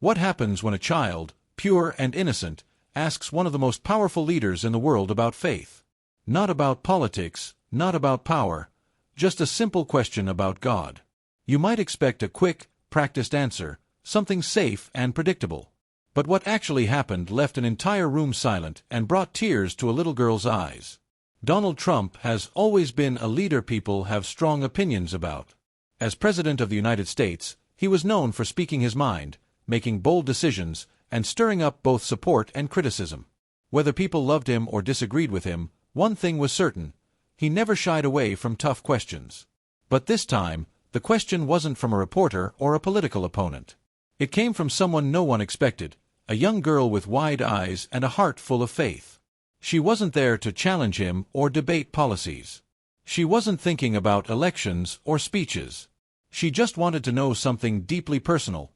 What happens when a child, pure and innocent, asks one of the most powerful leaders in the world about faith? Not about politics, not about power, just a simple question about God. You might expect a quick, practiced answer, something safe and predictable. But what actually happened left an entire room silent and brought tears to a little girl's eyes. Donald Trump has always been a leader people have strong opinions about. As President of the United States, he was known for speaking his mind, making bold decisions, and stirring up both support and criticism. Whether people loved him or disagreed with him, one thing was certain: he never shied away from tough questions. But this time, the question wasn't from a reporter or a political opponent. It came from someone no one expected, a young girl with wide eyes and a heart full of faith. She wasn't there to challenge him or debate policies. She wasn't thinking about elections or speeches. She just wanted to know something deeply personal.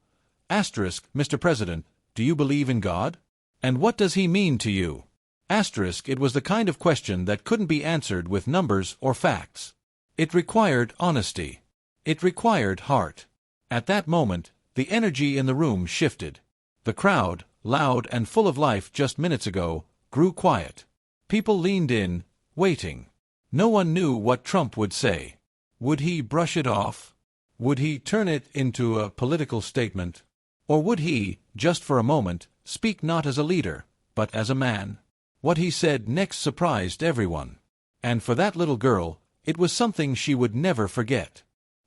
Mr. President, do you believe in God? And what does he mean to you? It was the kind of question that couldn't be answered with numbers or facts. It required honesty. It required heart. At that moment, the energy in the room shifted. The crowd, loud and full of life just minutes ago, grew quiet. People leaned in, waiting. No one knew what Trump would say. Would he brush it off? Would he turn it into a political statement? Or would he, just for a moment, speak not as a leader, but as a man? What he said next surprised everyone. And for that little girl, it was something she would never forget.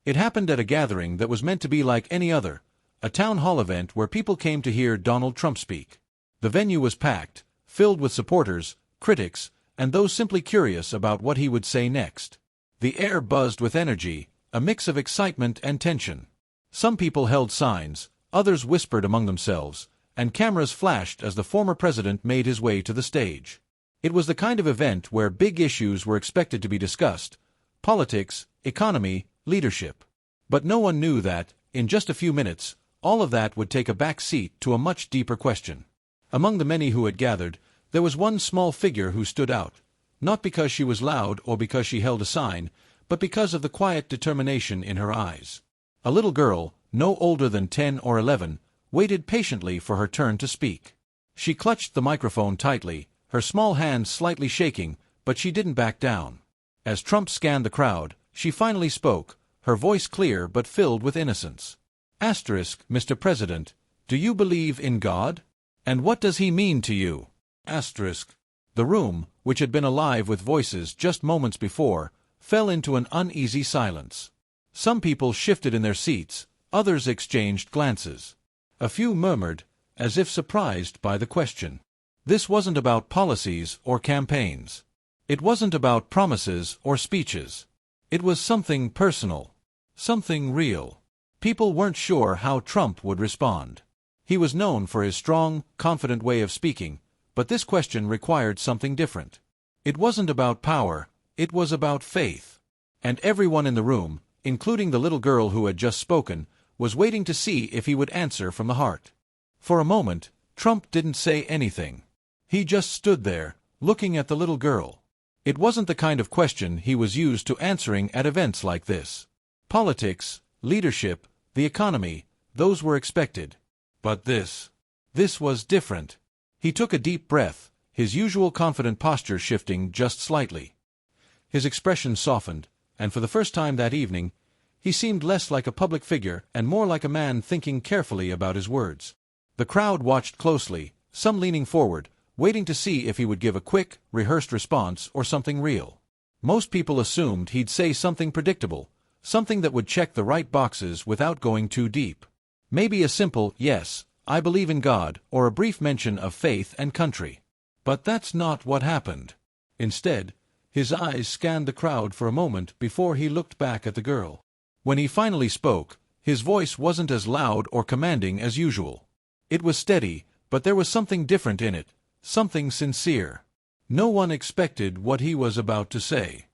It happened at a gathering that was meant to be like any other, a town hall event where people came to hear Donald Trump speak. The venue was packed, filled with supporters, critics, and those simply curious about what he would say next. The air buzzed with energy, a mix of excitement and tension. Some people held signs, others whispered among themselves, and cameras flashed as the former president made his way to the stage. It was the kind of event where big issues were expected to be discussed: politics, economy, leadership. But no one knew that, in just a few minutes, all of that would take a back seat to a much deeper question. Among the many who had gathered, there was one small figure who stood out, not because she was loud or because she held a sign, but because of the quiet determination in her eyes. A little girl, no older than 10 or 11, waited patiently for her turn to speak. She clutched the microphone tightly, her small hands slightly shaking, but she didn't back down. As Trump scanned the crowd, she finally spoke, her voice clear but filled with innocence. Mr. President, do you believe in God? And what does he mean to you? The room, which had been alive with voices just moments before, fell into an uneasy silence. Some people shifted in their seats, others exchanged glances. A few murmured, as if surprised by the question. This wasn't about policies or campaigns. It wasn't about promises or speeches. It was something personal, something real. People weren't sure how Trump would respond. He was known for his strong, confident way of speaking, but this question required something different. It wasn't about power, it was about faith. And everyone in the room, including the little girl who had just spoken, was waiting to see if he would answer from the heart. For a moment, Trump didn't say anything. He just stood there, looking at the little girl. It wasn't the kind of question he was used to answering at events like this. Politics, leadership, the economy, those were expected. But this was different. He took a deep breath, his usual confident posture shifting just slightly. His expression softened, and for the first time that evening, he seemed less like a public figure and more like a man thinking carefully about his words. The crowd watched closely, some leaning forward, waiting to see if he would give a quick, rehearsed response or something real. Most people assumed he'd say something predictable, something that would check the right boxes without going too deep. Maybe a simple, "Yes, I believe in God," or a brief mention of faith and country. But that's not what happened. Instead, his eyes scanned the crowd for a moment before he looked back at the girl. When he finally spoke, his voice wasn't as loud or commanding as usual. It was steady, but there was something different in it, something sincere. No one expected what he was about to say.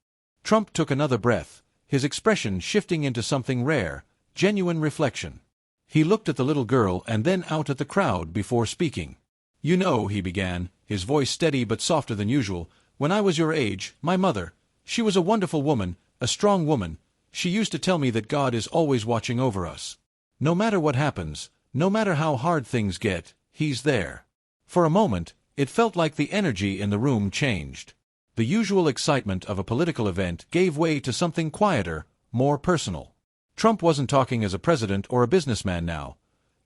Trump took another breath, his expression shifting into something rare, genuine reflection. He looked at the little girl and then out at the crowd before speaking. "You know," he began, his voice steady but softer than usual, "when I was your age, my mother, she was a wonderful woman, a strong woman. She used to tell me that God is always watching over us. No matter what happens, No matter how hard things get, he's there. For a moment, it felt like the energy in the room changed. The usual excitement of a political event gave way to something quieter, more personal. Trump wasn't talking as a president or a businessman now.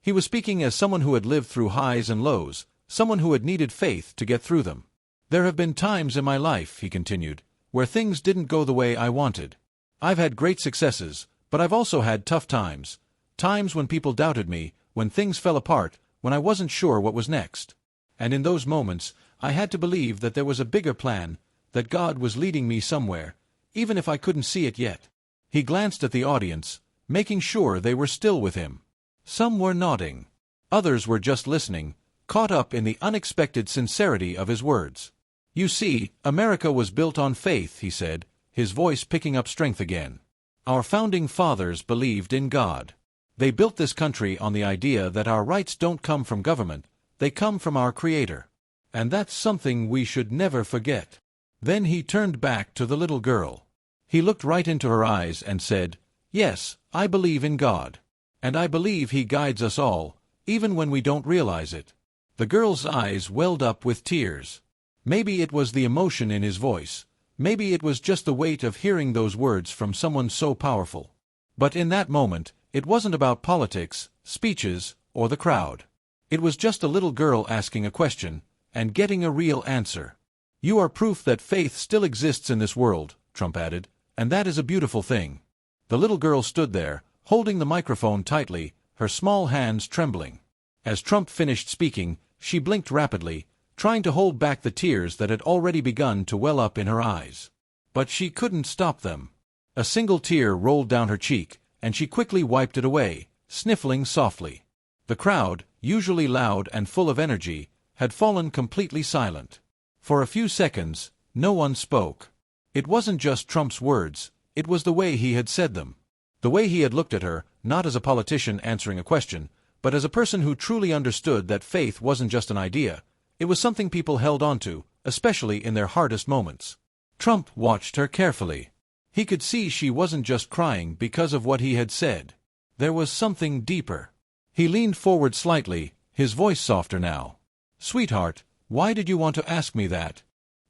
He was speaking as someone who had lived through highs and lows, someone who had needed faith to get through them. There have been times in my life, he continued, where things didn't go the way I wanted. I've had great successes, but I've also had tough times. Times when people doubted me, when things fell apart, when I wasn't sure what was next. And in those moments, I had to believe that there was a bigger plan, that God was leading me somewhere, even if I couldn't see it yet. He glanced at the audience, making sure they were still with him. Some were nodding. Others were just listening, caught up in the unexpected sincerity of his words. You see, America was built on faith, he said, his voice picking up strength again. Our founding fathers believed in God. They built this country on the idea that our rights don't come from government, they come from our Creator. And that's something we should never forget. Then he turned back to the little girl. He looked right into her eyes and said, Yes, I believe in God. And I believe He guides us all, even when we don't realize it. The girl's eyes welled up with tears. Maybe it was the emotion in his voice. Maybe it was just the weight of hearing those words from someone so powerful. But in that moment, it wasn't about politics, speeches, or the crowd. It was just a little girl asking a question, and getting a real answer. You are proof that faith still exists in this world, Trump added, and that is a beautiful thing. The little girl stood there, holding the microphone tightly, her small hands trembling. As Trump finished speaking, she blinked rapidly, trying to hold back the tears that had already begun to well up in her eyes. But she couldn't stop them. A single tear rolled down her cheek, and she quickly wiped it away, sniffling softly. The crowd, usually loud and full of energy, had fallen completely silent. For a few seconds, no one spoke. It wasn't just Trump's words, it was the way he had said them. The way he had looked at her, not as a politician answering a question, but as a person who truly understood that faith wasn't just an idea, it was something people held onto, especially in their hardest moments. Trump watched her carefully. He could see she wasn't just crying because of what he had said. There was something deeper. He leaned forward slightly, his voice softer now. Sweetheart, why did you want to ask me that?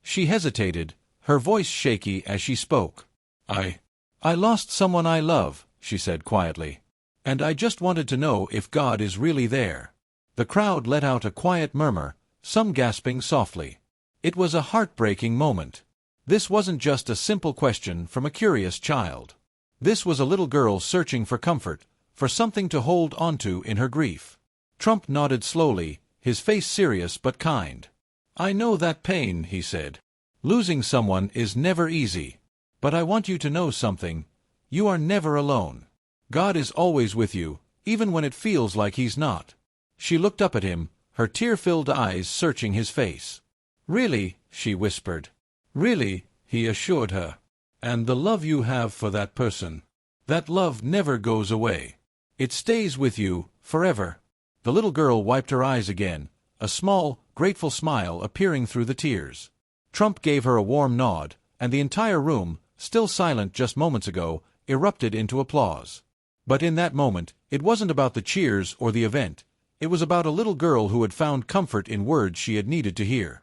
She hesitated, her voice shaky as she spoke. I lost someone I love, she said quietly. And I just wanted to know if God is really there. The crowd let out a quiet murmur, some gasping softly. It was a heartbreaking moment. This wasn't just a simple question from a curious child. This was a little girl searching for comfort, for something to hold onto in her grief. Trump nodded slowly, his face serious but kind. I know that pain, he said. Losing someone is never easy. But I want you to know something. You are never alone. God is always with you, even when it feels like He's not. She looked up at him, her tear-filled eyes searching his face. Really, she whispered. Really, he assured her. And the love you have for that person, that love never goes away. It stays with you, forever. The little girl wiped her eyes again, a small, grateful smile appearing through the tears. Trump gave her a warm nod, and the entire room, still silent just moments ago, erupted into applause. But in that moment, it wasn't about the cheers or the event. It was about a little girl who had found comfort in words she had needed to hear.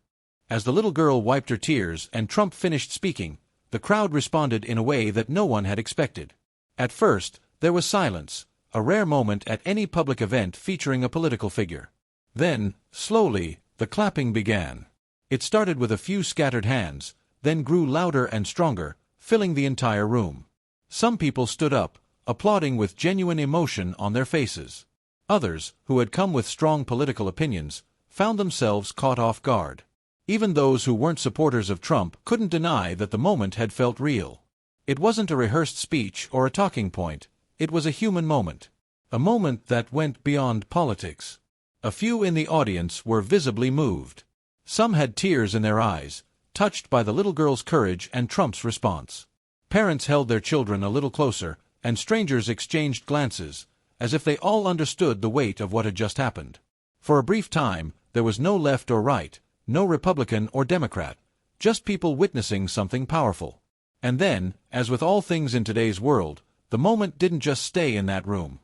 As the little girl wiped her tears and Trump finished speaking, the crowd responded in a way that no one had expected. At first, there was silence, a rare moment at any public event featuring a political figure. Then, slowly, the clapping began. It started with a few scattered hands, then grew louder and stronger, filling the entire room. Some people stood up, applauding with genuine emotion on their faces. Others, who had come with strong political opinions, found themselves caught off guard. Even those who weren't supporters of Trump couldn't deny that the moment had felt real. It wasn't a rehearsed speech or a talking point, it was a human moment. A moment that went beyond politics. A few in the audience were visibly moved. Some had tears in their eyes, touched by the little girl's courage and Trump's response. Parents held their children a little closer, and strangers exchanged glances, as if they all understood the weight of what had just happened. For a brief time, there was no left or right, no Republican or Democrat, just people witnessing something powerful. And then, as with all things in today's world, the moment didn't just stay in that room.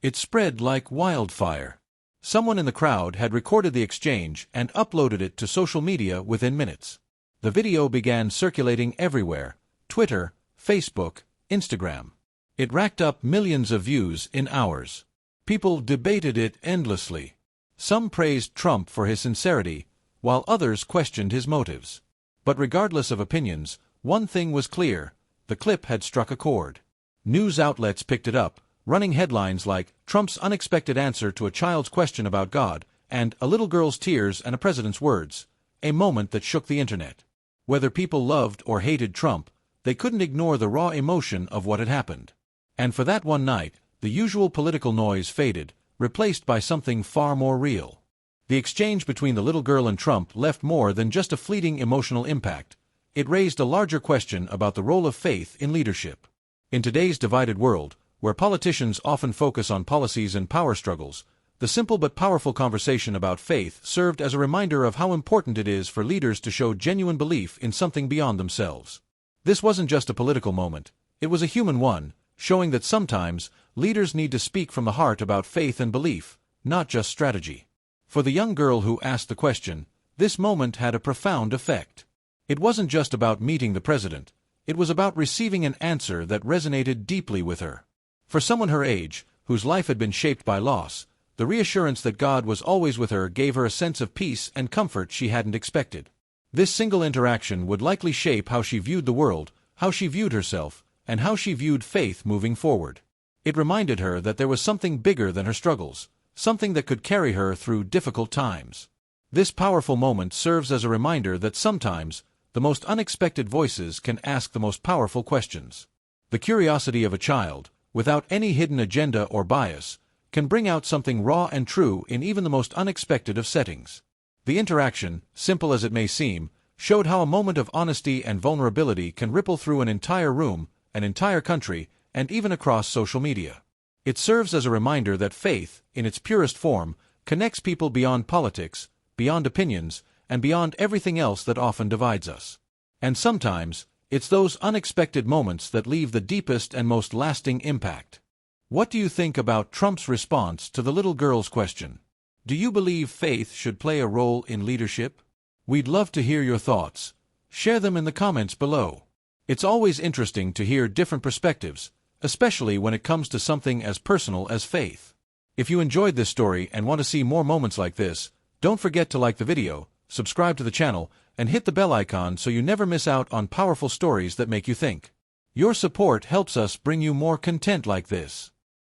It spread like wildfire. Someone in the crowd had recorded the exchange and uploaded it to social media within minutes. The video began circulating everywhere: Twitter, Facebook, Instagram. It racked up millions of views in hours. People debated it endlessly. Some praised Trump for his sincerity, while others questioned his motives. But regardless of opinions, one thing was clear: the clip had struck a chord. News outlets picked it up, running headlines like "Trump's unexpected answer to a child's question about God" and "A little girl's tears and a president's words," a moment that shook the internet. Whether people loved or hated Trump, they couldn't ignore the raw emotion of what had happened. And for that one night, the usual political noise faded, replaced by something far more real. The exchange between the little girl and Trump left more than just a fleeting emotional impact. It raised a larger question about the role of faith in leadership. In today's divided world, where politicians often focus on policies and power struggles, the simple but powerful conversation about faith served as a reminder of how important it is for leaders to show genuine belief in something beyond themselves. This wasn't just a political moment, it was a human one, showing that sometimes leaders need to speak from the heart about faith and belief, not just strategy. For the young girl who asked the question, this moment had a profound effect. It wasn't just about meeting the president, it was about receiving an answer that resonated deeply with her. For someone her age, whose life had been shaped by loss, the reassurance that God was always with her gave her a sense of peace and comfort she hadn't expected. This single interaction would likely shape how she viewed the world, how she viewed herself, and how she viewed faith moving forward. It reminded her that there was something bigger than her struggles, something that could carry her through difficult times. This powerful moment serves as a reminder that sometimes, the most unexpected voices can ask the most powerful questions. The curiosity of a child, without any hidden agenda or bias, can bring out something raw and true in even the most unexpected of settings. The interaction, simple as it may seem, showed how a moment of honesty and vulnerability can ripple through an entire room, an entire country, and even across social media. It serves as a reminder that faith, in its purest form, connects people beyond politics, beyond opinions, and beyond everything else that often divides us. And sometimes, it's those unexpected moments that leave the deepest and most lasting impact. What do you think about Trump's response to the little girl's question? Do you believe faith should play a role in leadership? We'd love to hear your thoughts. Share them in the comments below. It's always interesting to hear different perspectives, especially when it comes to something as personal as faith. If you enjoyed this story and want to see more moments like this, don't forget to like the video, subscribe to the channel, and hit the bell icon so you never miss out on powerful stories that make you think. Your support helps us bring you more content like this.